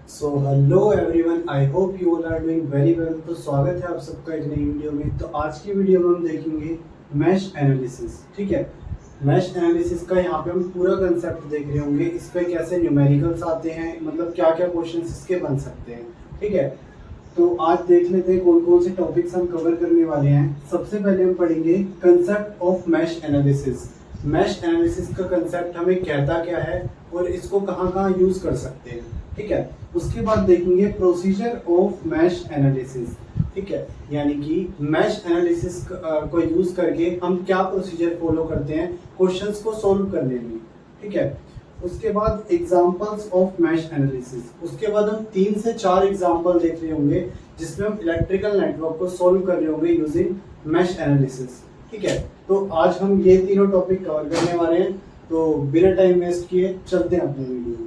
So hello everyone, I hope you all are doing very well. तो स्वागत है आप सबका एक नई वीडियो में। तो आज की वीडियो में हम देखेंगे मैश एनालिसिस। ठीक है, मैश एनालिसिस का यहाँ पे हम पूरा कंसेप्ट देख रहे होंगे। इस पे कैसे न्यूमेरिकल्स आते हैं, मतलब क्या क्या क्वेश्चंस इसके बन सकते हैं। ठीक है, तो आज देख लेते हैं कौन कौन से टॉपिक्स हम कवर करने वाले हैं। सबसे पहले हम पढ़ेंगे concept of mesh analysis. Mesh analysis का कंसेप्ट हमें कहता क्या है और इसको कहाँ कहाँ यूज कर सकते हैं। ठीक है, उसके बाद देखेंगे प्रोसीजर ऑफ मैश एनालिसिस। ठीक है, यानी कि मैश एनालिसिस को यूज करके हम क्या प्रोसीजर फॉलो करते हैं क्वेश्चंस को सॉल्व करने में। ठीक है, उसके बाद एग्जांपल्स ऑफ मैश एनालिसिस। उसके बाद हम 3 से 4 एग्जांपल देख रहे होंगे जिसमें हम इलेक्ट्रिकल नेटवर्क को सॉल्व कर रहे होंगे यूजिंग मैश एनालिसिस। ठीक है, तो आज हम ये तीनों टॉपिक कवर करने वाले हैं। तो बिना टाइम वेस्ट किए चलते हैं अपनी वीडियो।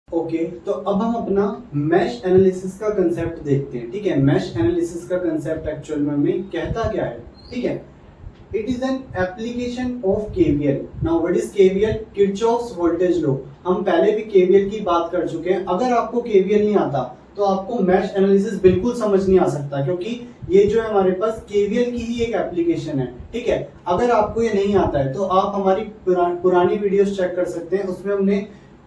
ओके, तो अब हम अपना मैश एनालिसिस का कंसेप्ट देखते हैं। ठीक है, मैश एनालिसिस का कंसेप्ट एक्चुअल में हमें कहता क्या है। ठीक है, it is an application of KVL. Now what is KVL? Kirchhoff's voltage law. हम पहले भी KVL की बात कर चुके हैं। अगर आपको KVL नहीं आता तो आपको मैश एनालिसिस बिल्कुल समझ नहीं आ सकता, क्योंकि ये जो है हमारे पास KVL की ही एक एप्लीकेशन है। ठीक है, अगर आपको ये नहीं आता है तो आप हमारी पुरानी वीडियोस चेक कर सकते हैं, उसमें हमने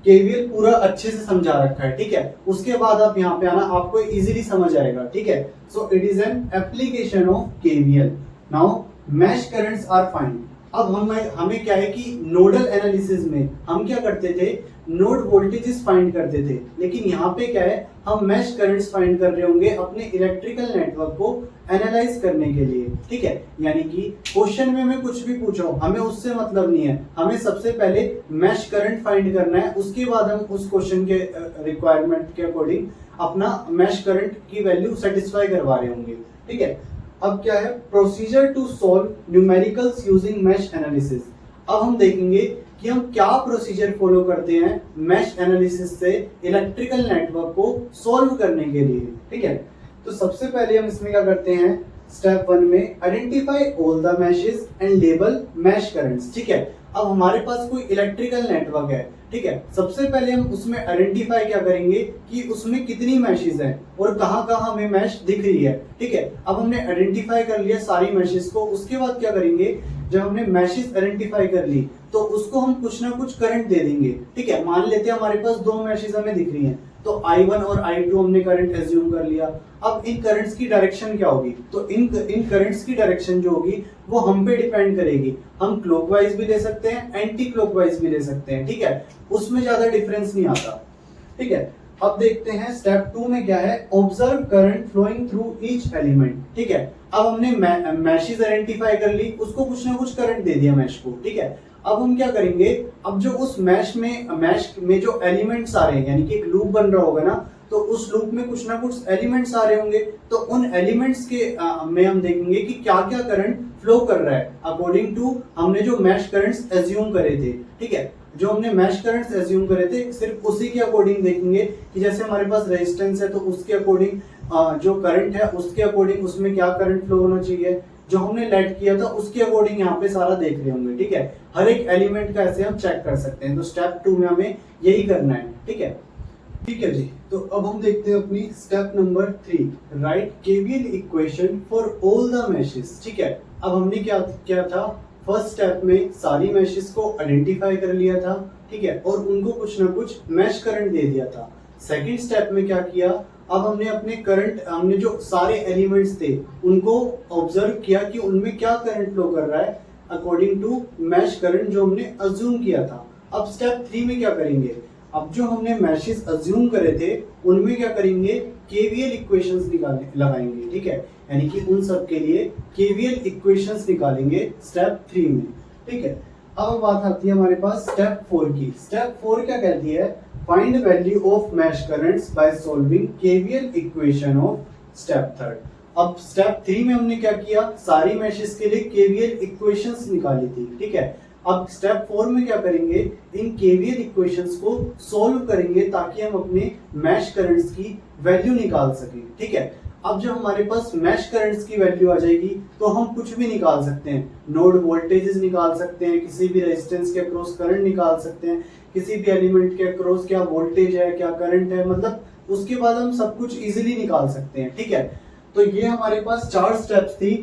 KVL पूरा अच्छे से समझा रखा है। ठीक है, उसके बाद आप यहाँ पे आना, आपको इजीली समझ आएगा। ठीक है, so it is an application of KVL. Now mesh currents are find. अब हमें क्या है कि नोडल एनालिसिस में हम क्या करते थे, नोड वोल्टेजेस फाइंड करते थे, लेकिन यहाँ पे क्या है, हम मैश करंट्स फाइंड कर रहे होंगे अपने इलेक्ट्रिकल नेटवर्क को एनालाइज करने के लिए। ठीक है, यानी कि क्वेश्चन में मैं कुछ भी पूछा हूं, हमें उससे मतलब नहीं है, हमें सबसे पहले मैश करंट फाइंड करना है, उसके बाद हम उस क्वेश्चन के रिक्वायरमेंट के अकॉर्डिंग अपना मैश करंट की वैल्यू सेटिस्फाई करवा रहे होंगे। ठीक है, अब क्या है, procedure to solve numericals using mesh analysis. अब हम देखेंगे कि हम क्या प्रोसीजर फॉलो करते हैं मैश एनालिसिस से इलेक्ट्रिकल नेटवर्क को सॉल्व करने के लिए। ठीक है, तो सबसे पहले हम इसमें क्या करते हैं, स्टेप 1 में identify all the meshes and label mash currents. ठीक है, अब हमारे पास कोई इलेक्ट्रिकल नेटवर्क है। ठीक है, सबसे पहले हम उसमें आइडेंटिफाई क्या करेंगे कि उसमें कितनी मैशेस हैं और कहाँ कहाँ हमें मैश दिख रही है। ठीक है, अब हमने आइडेंटिफाई कर लिया सारी मैशेस को। उसके बाद क्या करेंगे, जब हमने मैशेस आइडेंटिफाई कर ली तो उसको हम कुछ ना कुछ करंट दे देंगे। ठीक है, मान लेते हैं हमारे पास 2 मैशेस हमें दिख रही हैं, तो I1 और I2 हमने करंट एज्यूम कर लिया। अब इन करंट्स की डायरेक्शन क्या होगी, तो इन करंट्स की डायरेक्शन जो होगी वो हम पे डिपेंड करेगी। हम क्लॉकवाइज भी ले सकते हैं, एंटी क्लॉकवाइज भी ले सकते हैं। ठीक है, उसमें ज्यादा डिफरेंस नहीं आता। ठीक है, अब देखते हैं स्टेप 2 में क्या है, observe current flowing through each element. ठीक है, अब हमने मैशेस आइडेंटिफाई कर ली, उसको कुछ ना कुछ करंट दे दिया मैश को। ठीक है, अब हम क्या करेंगे, अब जो उस मैश में जो एलिमेंट्स आ रहे हैं, यानी कि एक लूप बन रहा होगा ना, तो उस लूप में कुछ ना कुछ एलिमेंट्स आ रहे होंगे, तो उन एलिमेंट्स के में हम देखेंगे कि क्या क्या करंट फ्लो कर रहा है अकॉर्डिंग टू हमने जो मैश करंट्स एज्यूम करे थे। ठीक है, जो हमने मैश करंट्स एज्यूम करे थे सिर्फ उसी के अकॉर्डिंग देखेंगे कि जैसे हमारे पास रेजिस्टेंस है तो उसके अकॉर्डिंग जो करंट है उसके अकॉर्डिंग उसमें क्या करंट फ्लो होना चाहिए, जो हमने लेट किया था उसके अकॉर्डिंग यहाँ पे सारा देख रहे होंगे। ठीक है, हर एक एलिमेंट का ऐसे हम चेक कर सकते हैं। तो स्टेप 2 में हमें यही करना है। ठीक है, ठीक है जी, तो अब हम देखते हैं अपनी step number 3, right KVL equation for all the meshes. ठीक है, अब हमने क्या किया था, फर्स्ट स्टेप में सारी मैशेस को आइडेंटिफाई कर लिया था। ठीक है, और उनको कुछ ना कुछ मैश करंट दे दिया था। सेकंड स्टेप में क्या किया, अब हमने जो सारे एलिमेंट्स थे उनको ऑब्जर्व किया कि उनमें क्या करंट फ्लो कर रहा है अकॉर्डिंग टू मैश करंट जो हमने अज्यूम किया था। अब स्टेप 3 में क्या करेंगे, अब जो हमने मैशेस अज्यूम करे थे उनमें क्या करेंगे, केवीएल इक्वेशंस लगाएंगे। ठीक है, यानी कि उन सब के लिए केवीएल इक्वेशंस निकालेंगे स्टेप 3 में। ठीक है, अब बात आती है हमारे पास स्टेप 4 की। स्टेप 4 क्या कहती है, find value of mesh currents by solving KVL equation of step 3। अब स्टेप 3 में हमने क्या किया, सारी मैशेस के लिए केवीएल इक्वेशंस निकाली थी। ठीक है, अब स्टेप 4 में क्या करेंगे, इन केवीएल इक्वेशंस को सॉल्व करेंगे ताकि हम अपने मैश करंट्स की वैल्यू निकाल सकें। ठीक है, अब जब हमारे पास मैश करंट्स की वैल्यू आ जाएगी तो हम कुछ भी निकाल सकते हैं, नोड वोल्टेजेस निकाल सकते हैं, किसी भी रेजिस्टेंस के अक्रॉस करंट निकाल सकते हैं, किसी भी एलिमेंट के अक्रॉस क्या वोल्टेज है क्या करंट है, मतलब उसके बाद हम सब कुछ इजीली निकाल सकते हैं। ठीक है, तो ये हमारे पास 4 स्टेप्स थी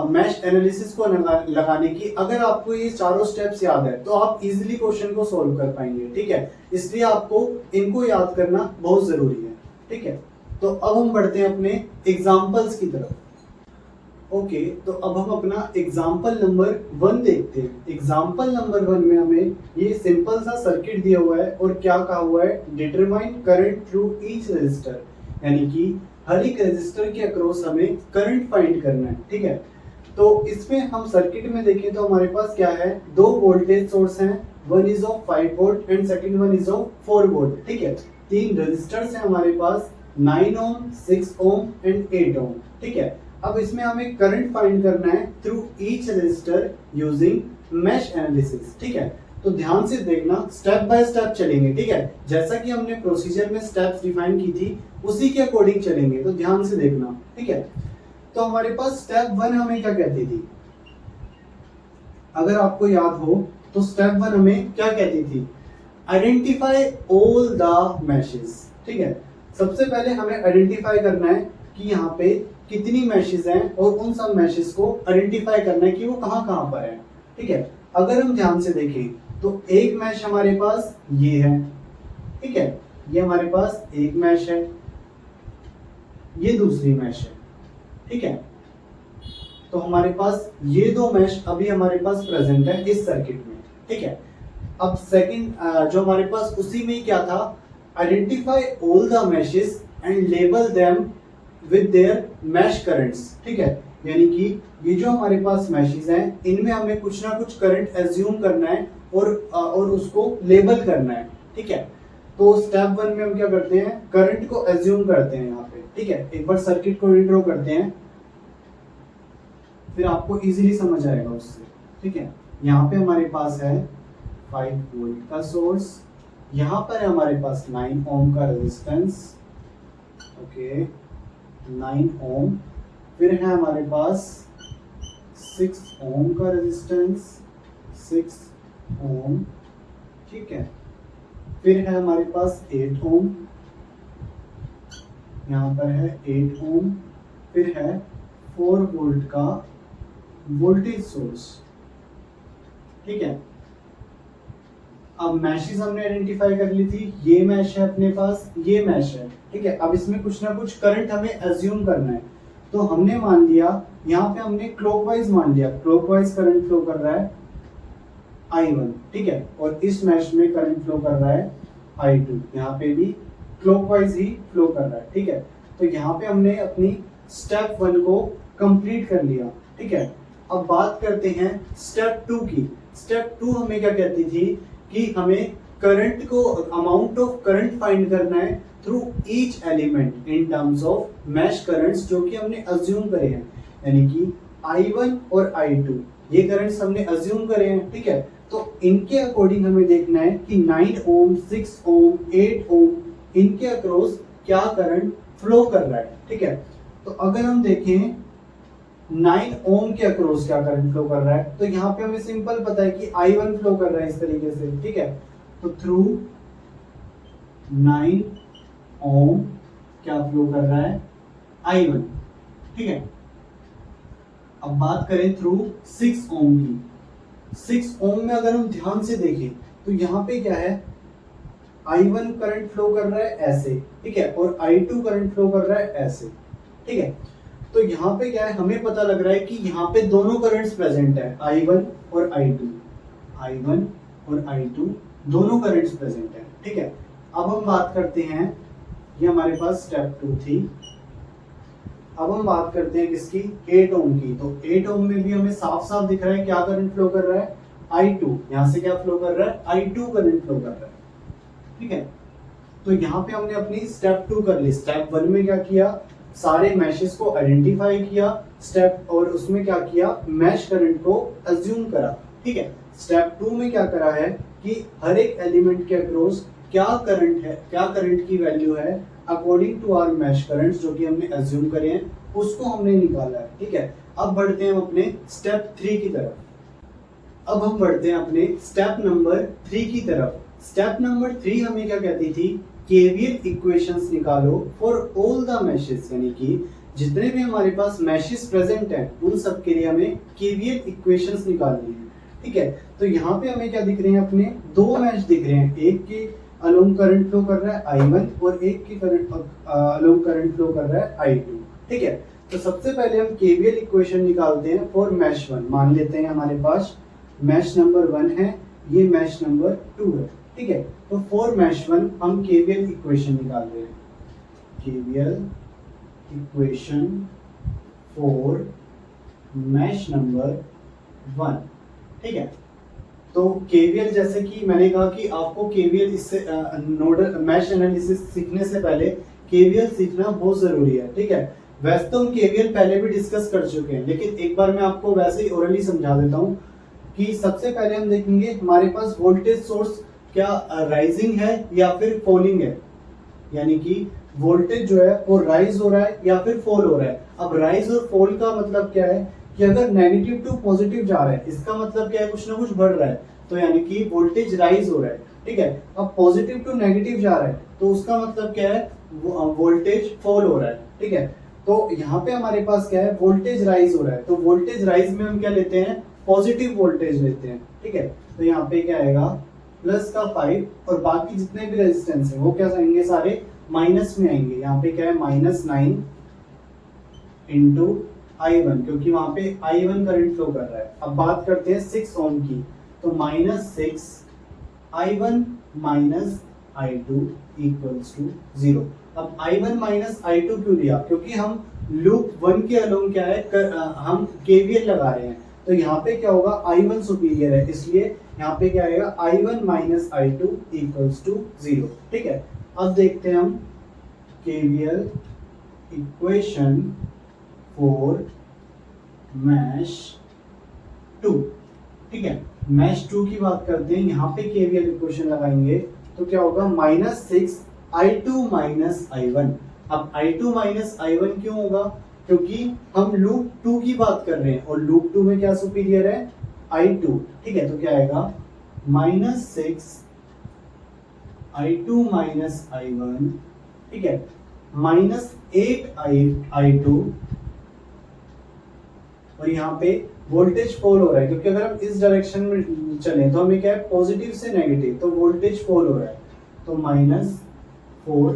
मैश एनालिसिस को लगाने की। अगर आपको ये चारों स्टेप्स याद है तो आप इजीली क्वेश्चन को सॉल्व कर पाएंगे। ठीक है, इसलिए आपको इनको याद करना बहुत जरूरी है। ठीक है, तो अब हम बढ़ते हैं अपने एग्जाम्पल्स की तरफ। ओके, तो अब हम अपना एग्जाम्पल नंबर 1 देखते हैं। एग्जाम्पल नंबर 1 में हमें ये सिंपल सा सर्किट दिया हुआ है और क्या कहा हुआ है, determine current through each resistor, यानी कि हर एक रेजिस्टर के अक्रॉस हमें करंट फाइंड करना है। ठीक है, तो इसमें हम सर्किट में देखें तो हमारे पास क्या है, 2 वोल्टेज सोर्स हैं, one is of 5 volt and second one is of 4 volt. ठीक है, 3 रेजिस्टर्स हैं हमारे पास, 9 ओम, 6 ओम एंड 8 ओम। ठीक है, अब इसमें हमें करंट फाइंड करना है through each resistor using mesh analysis. ठीक है, तो ध्यान से देखना, स्टेप बाय स्टेप चलेंगे। ठीक है, जैसा कि हमने प्रोसीजर में स्टेप्स डिफाइन की थी उसी के अकॉर्डिंग चलेंगे, तो ध्यान से देखना। ठीक है, तो हमारे पास स्टेप 1 हमें क्या कहती थी, अगर आपको याद हो तो स्टेप 1 हमें क्या कहती थी, आइडेंटिफाई ऑल द मैशेस। ठीक है, सबसे पहले हमें आइडेंटिफाई करना है कि यहाँ पे कितनी मैशेस हैं और उन सब मैशेस को आइडेंटिफाई करना है कि वो कहाँ कहाँ पर है। ठीक है, अगर हम ध्यान से देखें तो एक मैश हमारे पास ये है। ठीक है, ये हमारे पास एक मैश है, ये दूसरी मैश है। ठीक है, तो हमारे पास ये 2 मैश अभी हमारे पास प्रेजेंट है इस सर्किट में। ठीक है, अब सेकंड जो हमारे पास उसी में ही क्या था, identify all the meshes and label them with their mash currents. ठीक है, यानी कि ये जो हमारे पास मैशेस हैं इनमें हमें कुछ ना कुछ करंट एज्यूम करना है और उसको लेबल करना है। ठीक है, तो स्टेप 1 में हम क्या करते हैं, करंट को एज्यूम करते हैं यहाँ पे। ठीक है, एक बार सर्किट को रीड्रॉ करते हैं, फिर आपको इजीली समझ आएगा उससे। ठीक है, यहाँ पे हमारे पास है 5 वोल्ट का सोर्स, यहाँ पर है हमारे पास 9 ओम का रेजिस्टेंस। ओके, 9 ओम, फिर है हमारे पास 6 ओम का रेजिस्टेंस, 6 ओम। ठीक है, फिर है हमारे पास 8 ओम, यहाँ पर है 8 ओम, फिर है 4 वोल्ट का वोल्टेज सोर्स। ठीक है, अब मैशेस हमने आइडेंटिफाई कर ली थी, ये मैश है अपने पास, ये मैश है। ठीक है, अब इसमें कुछ ना कुछ करंट हमें एज्यूम करना है, तो हमने मान लिया यहाँ पे हमने क्लॉकवाइज मान लिया, क्लॉकवाइज करंट फ्लो कर रहा है I1। ठीक है, और इस मैश में करंट फ्लो कर रहा है I2, यहाँ पे भी क्लॉकवाइज ही फ्लो कर रहा है। ठीक है, तो यहाँ पे हमने अपनी स्टेप 1 को कंप्लीट कर लिया। ठीक है, अब बात करते हैं स्टेप 2 की। स्टेप 2 हमें क्या कहती थी कि हमें करंट को, अमाउंट ऑफ करंट फाइंड करना है through each element in terms of mesh currents जो कि हमने अज्यूम करे हैं, यानी कि I1 और I2 ये करंट्स हमने अज्यूम करे हैं। ठीक है, तो इनके अकॉर्डिंग हमें देखना है कि 9 ओम, 6 ओम, 8 ओम इनके अक्रॉस क्या करंट फ्लो कर रहा है। ठीक है, तो अगर हम देखें 9 ओम के अक्रॉस क्या करंट फ्लो कर रहा है, तो यहाँ पे हमें सिंपल पता है कि I1 फ्लो कर रहा है इस तरीके से। ठीक है, तो थ्रू 9 ओम क्या फ्लो कर रहा है, I1। ठीक है, अब बात करें थ्रू 6 ओम की। 6 ओम में अगर हम ध्यान से देखें तो यहाँ पे क्या है, I1 करंट फ्लो कर रहा है ऐसे। ठीक है, और I2 करंट फ्लो कर रहा है ऐसे। ठीक है, तो यहाँ पे क्या है, हमें पता लग रहा है कि यहाँ पे दोनों करंट्स प्रेजेंट है, I1 और I2, I1 और I2 दोनों करंट्स प्रेजेंट है। ठीक है, अब हम बात करते हैं, ये हमारे पास स्टेप 2 थी। अब हम बात करते हैं किसकी, 8 ओम की। तो 8 ओम में भी हमें साफ साफ दिख रहा है क्या करंट फ्लो कर रहा है, I2। यहाँ से क्या फ्लो कर रहा है, I2 करंट फ्लो कर रहा है। ठीक है, तो यहाँ पे हमने अपनी स्टेप 2 कर ली। स्टेप 1 में क्या किया, सारे मैशेस को आइडेंटिफाई किया, स्टेप और उसमें क्या किया, मैश करंट को अज्यूम करा। ठीक है, स्टेप 2 में क्या करा है कि हर एक एलिमेंट के अक्रॉस क्या करंट है, क्या करंट की वैल्यू है according to our mesh currents जो कि हमने एज्यूम करे हैं उसको हमने निकाला है। ठीक है, अब बढ़ते हैं हम अपने स्टेप 3 की तरफ। अब हम बढ़ते हैं अपने स्टेप नंबर 3 की तरफ। स्टेप नंबर 3 हमें क्या कहती थी, केवीएल इक्वेशंस निकालो फॉर ऑल द मैशेस, यानी कि जितने भी हमारे पास मैशेस प्रेजेंट हैं उन सब के लिए हमें केवीएल इक्वेशंस निकालनी है। ठीक है, तो यहाँ पे हमें क्या दिख रहे हैं, अपने दो मैश दिख रहे हैं, एक के अलोंग करंट फ्लो कर रहा है I1 और एक के करंट अलोंग करंट फ्लो कर रहा है I2। ठीक है, तो सबसे पहले हम केवीएल इक्वेशन निकालते हैं फॉर मैश 1। मान लेते हैं हमारे पास मैश नंबर 1 है, ये मैश नंबर 2 है। ठीक है, तो फॉर मैश 1 हम केवीएल इक्वेशन निकाल रहे हैं, KVL equation for mesh number 1। ठीक है, तो केवीएल, जैसे कि मैंने कहा कि आपको केवीएल इससे नोडल मैश एनालिसिस सीखने से पहले केवीएल सीखना बहुत जरूरी है। ठीक है, वैसे तो हम केवीएल पहले भी डिस्कस कर चुके हैं, लेकिन एक बार मैं आपको वैसे ही ओरली समझा देता हूँ कि सबसे पहले हम देखेंगे हमारे पास वोल्टेज सोर्स क्या राइजिंग है या फिर फॉलिंग है, यानी कि वोल्टेज जो है वो राइज हो रहा है या फिर फॉल हो रहा है। अब राइज और फॉल का मतलब क्या है कि अगर नेगेटिव टू पॉजिटिव जा रहा है इसका मतलब क्या है, कुछ ना कुछ बढ़ रहा है, तो यानी कि वोल्टेज राइज हो रहा है। ठीक है, अब पॉजिटिव टू नेगेटिव जा रहा है तो उसका मतलब क्या है, वोल्टेज फॉल हो रहा है। ठीक है, तो यहाँ पे हमारे पास क्या है, वोल्टेज राइज हो रहा है, तो वोल्टेज राइज में हम क्या लेते हैं, पॉजिटिव वोल्टेज लेते हैं। ठीक है, तो यहाँ पे क्या आएगा, प्लस का 5 और बाकी जितने भी रेजिस्टेंस है वो क्या आएंगे, सारे माइनस में आएंगे। यहाँ पे क्या है, -9 इंटू I1, क्योंकि वहां पे I1 करंट फ्लो कर रहा है। अब बात करते हैं 6 ओम की, तो -6 I1 minus I2 equals to 0। अब I1 माइनस I2 क्यों लिया, क्योंकि हम लूप 1 के अलोंग क्या है हम केवीएल लगा रहे हैं, तो यहाँ पे क्या होगा, I1 सुपीरियर है, इसलिए यहाँ पे क्या आएगा, I1 minus I2 equals to 0। ठीक है, अब देखते हैं हम केवीएल इक्वेशन फॉर मैश 2। ठीक है, मैश 2 की बात करते हैं, यहाँ पे केवीएल इक्वेशन लगाएंगे तो क्या होगा, -6 I2 माइनस I1। अब I2 माइनस I1 क्यों होगा, क्योंकि हम लूप 2 की बात कर रहे हैं और लूप 2 में क्या सुपीरियर है, I2। ठीक है, तो क्या आएगा, -6 I2 माइनस I1। ठीक है, -8 I2, और यहाँ पे वोल्टेज फॉल हो रहा है, क्योंकि अगर हम इस डायरेक्शन में चलें तो हमें क्या है, पॉजिटिव से नेगेटिव, तो वोल्टेज फॉल हो रहा है, तो -4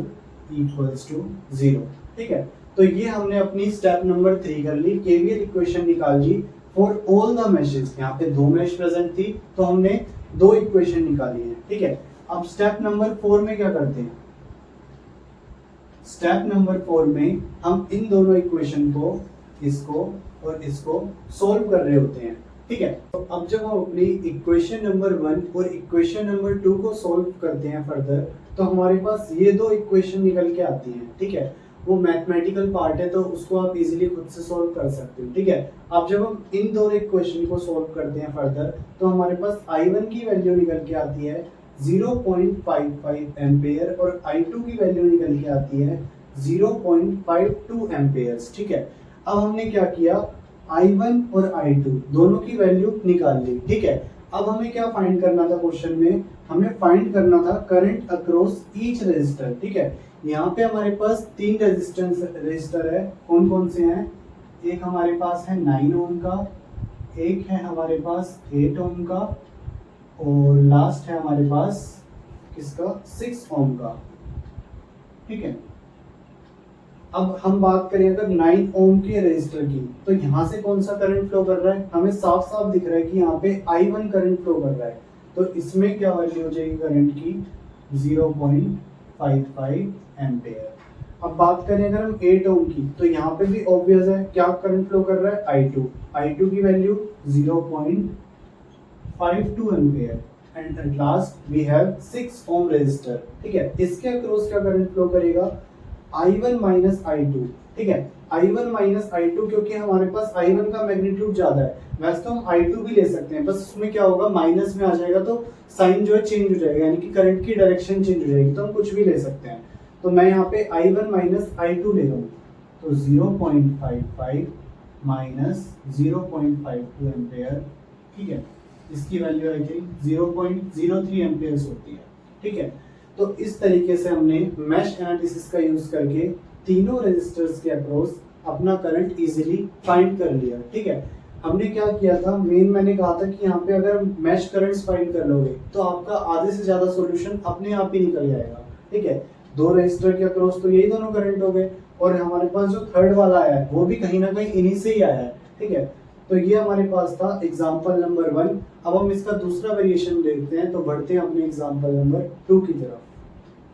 इक्वल्स टू 0। ठीक है, तो ये हमने अपनी स्टेप नंबर 3 कर ली, केवीएल इक्वेशन निकाल ली फॉर ऑल द मैशेस। यहाँ पे दो मैश प्रेजेंट थी तो हमने दो इक्वेशन निकाली है। ठीक है, अब स्टेप नंबर 4 में क्या करते हैं, स्टेप नंबर 4 में हम इन दोनों इक्वेशन को, इसको और इसको सॉल्व कर रहे होते हैं। ठीक है, तो अब जब हम अपनी इक्वेशन नंबर 1 और इक्वेशन नंबर 2 को सॉल्व करते हैं फर्दर, तो हमारे पास ये दो इक्वेशन निकल के आती हैं। ठीक है, वो मैथमेटिकल पार्ट है तो उसको आप इजीली खुद से सॉल्व कर सकते हो। ठीक है, अब जब हम इन दोनों इक्वेशन को सॉल्व करते हैं फर्दर, तो हमारे पास I1 की वैल्यू निकल के आती है 0.55 एम्पेयर और I2 की वैल्यू निकल के आती है 0.52 एम्पेयर्स। ठीक है, अब हमने क्या किया, I1 और I2 दोनों की वैल्यू निकाल ली। ठीक है, अब हमें क्या फाइंड करना था, क्वेश्चन में हमें फाइंड करना था करंट अक्रॉस ईच रेजिस्टर। ठीक है, यहाँ पे हमारे पास 3 रेजिस्टर है, कौन कौन से हैं, एक हमारे पास है 9 ओम का, एक है हमारे पास 8 ओम का, और लास्ट है हमारे पास किसका, 6 ओम का। ठीक है, अब हम बात करें अगर 9 ओम के रेजिस्टर की, तो यहाँ से कौन सा करंट फ्लो कर रहा है, हमें साफ साफ दिख रहा है कि यहाँ पे I1 करंट फ्लो कर रहा है, तो इसमें क्या वैल्यू हो जाएगी करंट की, 0.55 एम्पेयर। अब बात करें अगर हम 8 ओम की, तो यहाँ पे भी ऑब्वियस है क्या करंट फ्लो कर रहा है, I2 की value 0.52 ampere, and at last we have 6 ohm resistor. ठीक है, इसके अक्रॉस क्या करंट फ्लो करेगा, I1 माइनस I2। ठीक है, I1 माइनस I2, क्योंकि हमारे पास I1 का मैग्नीट्यूड ज्यादा है, वैसे तो हम I2 भी ले सकते हैं, बस उसमें क्या होगा, माइनस में आ जाएगा तो साइन जो है चेंज हो जाएगा, यानी कि करंट की डायरेक्शन चेंज हो जाएगी, तो हम कुछ भी ले सकते हैं। तो मैं यहाँ पे I1 माइनस I2 ले रहा हूँ, तो 0.55 माइनस 0.52 एम्पेयर, ठीक है, इसकी वैल्यू आई थिंक 0.03 एम्पेयर्स होती है, ठीक है। तो इस तरीके से हमने मैश एनालिसिस का यूज करके तीनों रेजिस्टर्स के अक्रॉस अपना करंट इजीली फाइंड कर लिया, ठीक है। हमने क्या किया था, मैंने कहा था कि यहाँ पे अगर मैश करंट्स फाइंड कर लोगे तो आपका आधे से ज्यादा सॉल्यूशन अपने आप ही निकल जाएगा, ठीक है। दो रेजिस्टर के अक्रॉस तो यही दोनों करंट हो गए, और हमारे पास जो थर्ड वाला आया है वो भी कहीं ना कहीं इन्हीं से ही आया है, ठीक है। तो ये हमारे पास था एग्जाम्पल नंबर 1। अब हम इसका दूसरा वेरिएशन देखते हैं, तो बढ़ते हैं अपने एग्जाम्पल नंबर 2 की तरफ।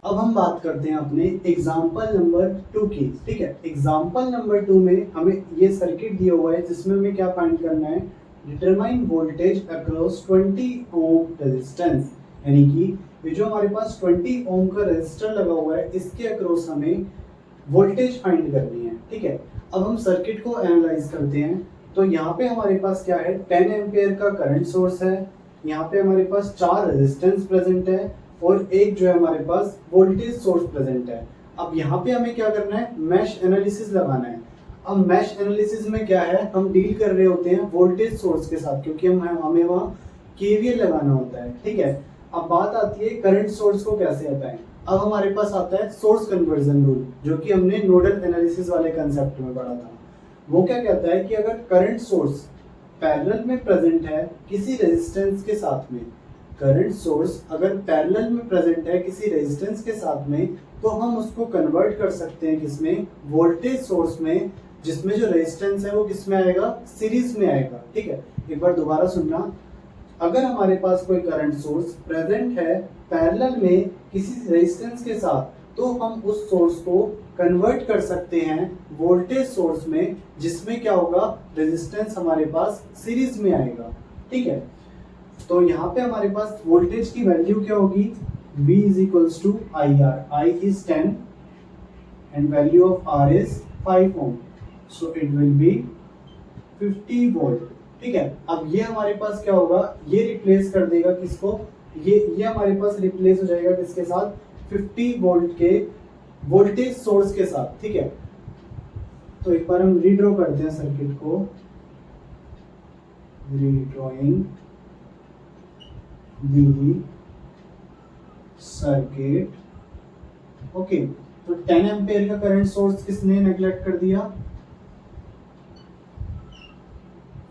अब हम बात करते हैं अपने एग्जाम्पल नंबर 2 की, ठीक है। एग्जाम्पल नंबर 2 में हमें ये सर्किट दिया हुआ है जिसमें हमें क्या फाइंड करना है, determine voltage across 20 ohm resistance, यानी कि ये जो हमारे पास 20 ओम का रेजिस्टर लगा हुआ है इसके अक्रॉस हमें वोल्टेज फाइंड करनी है, ठीक है। अब हम सर्किट को एनालाइज करते हैं। तो यहाँ पे हमारे पास क्या है, 10 एम्पेयर का करंट सोर्स है, यहाँ पे हमारे पास 4 रेजिस्टेंस प्रेजेंट है, और एक जो है हमारे पास वोल्टेज सोर्स प्रेजेंट है। अब यहाँ पे हमें क्या करना है, मैश एनालिसिस लगाना है। अब मैश एनालिसिस में क्या है, हम डील कर रहे होते हैं वोल्टेज सोर्स के साथ, क्योंकि हमें वहाँ केवीएल लगाना होता है, ठीक है। अब बात आती है करंट सोर्स को कैसे हटाएं। अब हमारे पास आता है सोर्स कन्वर्जन रूल, जो कि हमने नोडल एनालिसिस वाले कंसेप्ट में पढ़ा था। वो क्या कहता है कि अगर करंट सोर्स पैरेलल में प्रेजेंट है किसी रेजिस्टेंस के साथ में, करंट सोर्स अगर पैरेलल में प्रेजेंट है किसी रेजिस्टेंस के साथ में, तो हम उसको कन्वर्ट कर सकते हैं किसमें, वोल्टेज सोर्स में, जिसमें जो रेजिस्टेंस है वो किसमें आएगा, सीरीज में आएगा, ठीक है। एक बार दोबारा सुनना, अगर हमारे पास कोई करंट सोर्स प्रेजेंट है पैरेलल में किसी रेजिस्टेंस के साथ, तो हम उस सोर्स को कन्वर्ट कर सकते हैं वोल्टेज सोर्स में, जिसमें क्या होगा, रेजिस्टेंस हमारे पास सीरीज में आएगा, ठीक है। तो यहाँ पे हमारे पास वोल्टेज की वैल्यू क्या होगी, V is equals to IR, I is 10 and value of R is 5 ohm, so it will be 50 volt, ठीक है। अब ये हमारे पास क्या होगा, ये रिप्लेस कर देगा किसको, ये हमारे पास रिप्लेस हो जाएगा किसके साथ, 50 वोल्ट के वोल्टेज सोर्स के साथ, ठीक है। तो एक बार हम रीड्रॉ करते हैं सर्किट को, रीड्रॉइंग दी सर्किट, ओके। तो 10 एम्पेयर का करंट सोर्स किसने नेग्लेक्ट कर दिया,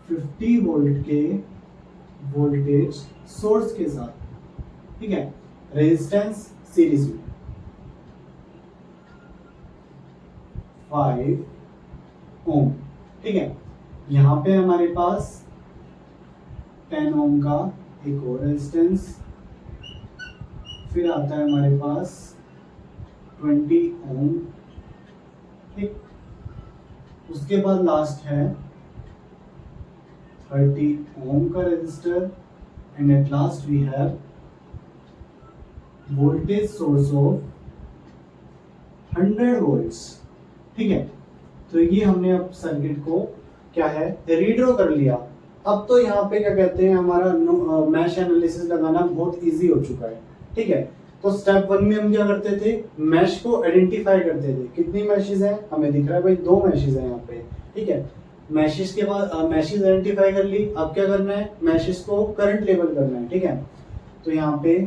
50 वोल्ट के वोल्टेज सोर्स के साथ, ठीक है, रेजिस्टेंस सीरीज में 5 ओम, ठीक है। यहां पे हमारे पास 10 ओम का एक और रेजिस्टेंस, फिर आता है हमारे पास 20 ओम, ठीक। उसके बाद लास्ट है 30 ओम का resistor, and at last we have voltage source of 100 volts, ठीक है। तो ये हमने अब सर्किट को क्या है, रीड्रॉ कर लिया। अब तो यहाँ पे क्या कहते हैं, हमारा मैश एनालिसिस लगाना बहुत इजी हो चुका है, ठीक है। तो स्टेप 1 में हम क्या करते थे, मैश को आइडेंटिफाई करते थे। कितनी मैशेस हैं, हमें दिख रहा है भाई 2 मैशेस हैं यहाँ पे, ठीक है। मैशेस के बाद मैशेस आइडेंटिफाई कर ली, अब क्या करना है, मैशेस को करंट लेवल करना है, ठीक है। तो यहाँ पे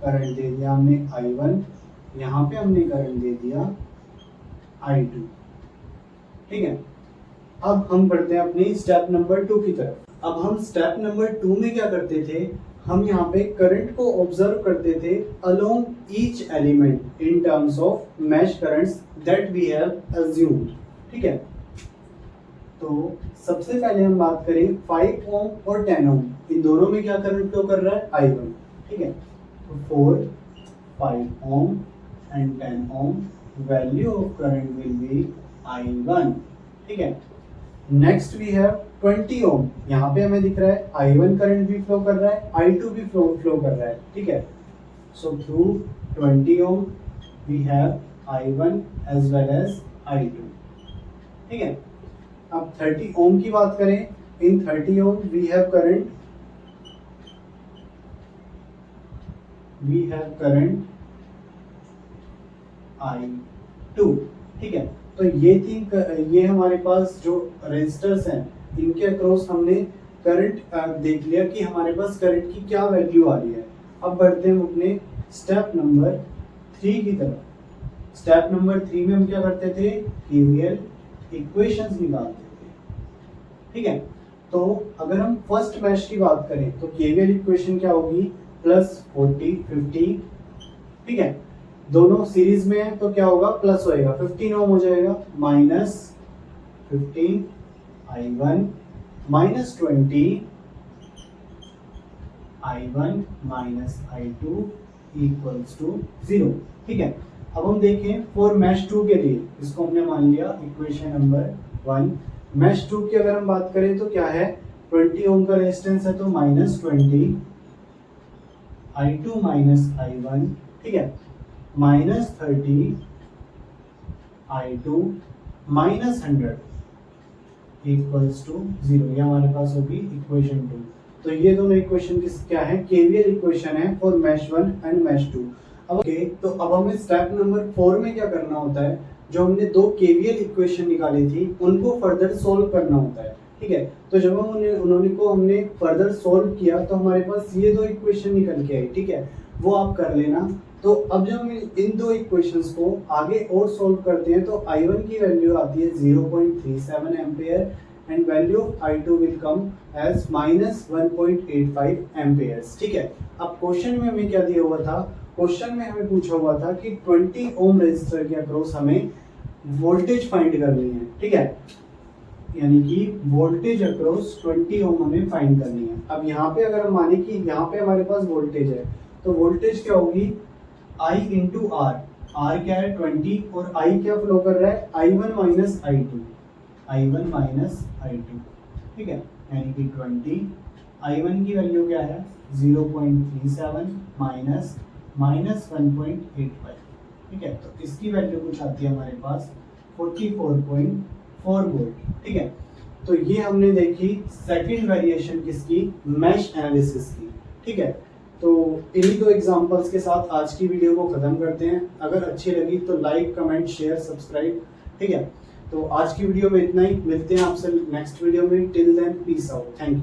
करंट दे दिया हमने I1, यहाँ पे हमने करंट दे दिया I2, ठीक है। अब हम बढ़ते हैं अपनी स्टेप नंबर 2 की तरफ। अब हम स्टेप नंबर 2 में क्या करते थे, हम यहाँ पे करंट को ऑब्जर्व करते थे along each element in terms of mesh currents that we have assumed, ठीक है। तो सबसे पहले हम बात करें 5 ओम और 10 ओम, इन दोनों में क्या करंट फ्लो कर रहा है, I1, ठीक है। तो 4, 5 ohm and 10 ohm, value of current will be I1, ठीक है। नेक्स्ट वी हैव 20 ओम, यहाँ पे हमें दिख रहा है I1 करंट भी फ्लो कर रहा है, I2 भी फ्लो कर रहा है, ठीक है। So through 20 ohm we have I1 as well as I2, ठीक है। अब 30 ओम की बात करें, in 30 ohm we have current I2, ठीक है। तो ये हमारे पास जो रेजिस्टर्स हैं इनके अक्रॉस हमने करंट देख लिया कि हमारे पास करंट की क्या वैल्यू आ रही है। अब बढ़ते हैं हम अपने स्टेप नंबर 3 की तरफ। स्टेप नंबर 3 में हम क्या करते थे, केवीएल इक्वेशंस निकालते थे, ठीक है। तो अगर हम फर्स्ट मैश की बात करें तो केवीएल इक्वेशन क्या होगी, +40 50, ठीक है। दोनों सीरीज में है तो क्या होगा, प्लस होएगा, 15 ओम हो जाएगा, -15 I1 -20 I1 I2 = 0, ठीक है। अब हम देखें फॉर मैश 2 के लिए, इसको हमने मान लिया इक्वेशन नंबर 1। मैश 2 की अगर हम बात करें तो क्या है, 20 ओम का रेजिस्टेंस है तो -20 I2 I1, ठीक है, -30 I2 -100 = 0। ये हमारे पास होगी इक्वेशन 2। तो ये दोनों इक्वेशन क्या है, केवीएल इक्वेशन है फॉर मैश 1 एंड मैश 2। अब ओके, तो अब हमें स्टेप नंबर 4 में क्या करना होता है, जो हमने दो केवीएल इक्वेशन निकाली थी उनको फर्दर सोल्व करना होता है, ठीक है। तो जब हम हमने फर्दर सोल्व किया तो हमारे पास ये दो इक्वेशन निकल के आई, ठीक है, वो आप कर लेना। तो अब जब हम इन दो इक्वेशंस को आगे और सोल्व करते हैं तो I1 की वैल्यू आती है 0.37 ampere and value of I2 will come as -1.85 amperes, ठीक है। अब क्वेश्चन में हमें क्या दिया हुआ था, क्वेश्चन में हमें पूछा हुआ था कि 20 ओम रेजिस्टर के अक्रॉस हमें वोल्टेज फाइंड करनी है, ठीक है, यानी कि वोल्टेज अक्रॉस 20 ओम हमें फाइंड करनी है। अब यहाँ पे अगर हम माने कि यहाँ पे हमारे पास वोल्टेज है तो वोल्टेज क्या होगी, I इंटू R, R क्या है 20 और I क्या फ्लो कर रहा है, I1 I2, ठीक है, यानी कि 20, I1 की वैल्यू क्या है 0.37 -1.85, ठीक है। तो इसकी वैल्यू कुछ आती है हमारे पास 44.4 वोल्ट, ठीक है। तो ये हमने देखी सेकंड वेरिएशन किसकी, मैश एनालिसिस की, ठीक है। तो इन्हीं दो एग्जांपल्स के साथ आज की वीडियो को खत्म करते हैं। अगर अच्छी लगी तो लाइक कमेंट शेयर सब्सक्राइब, ठीक है। तो आज की वीडियो में इतना ही, मिलते हैं आपसे नेक्स्ट वीडियो में। Till then peace out, thank you.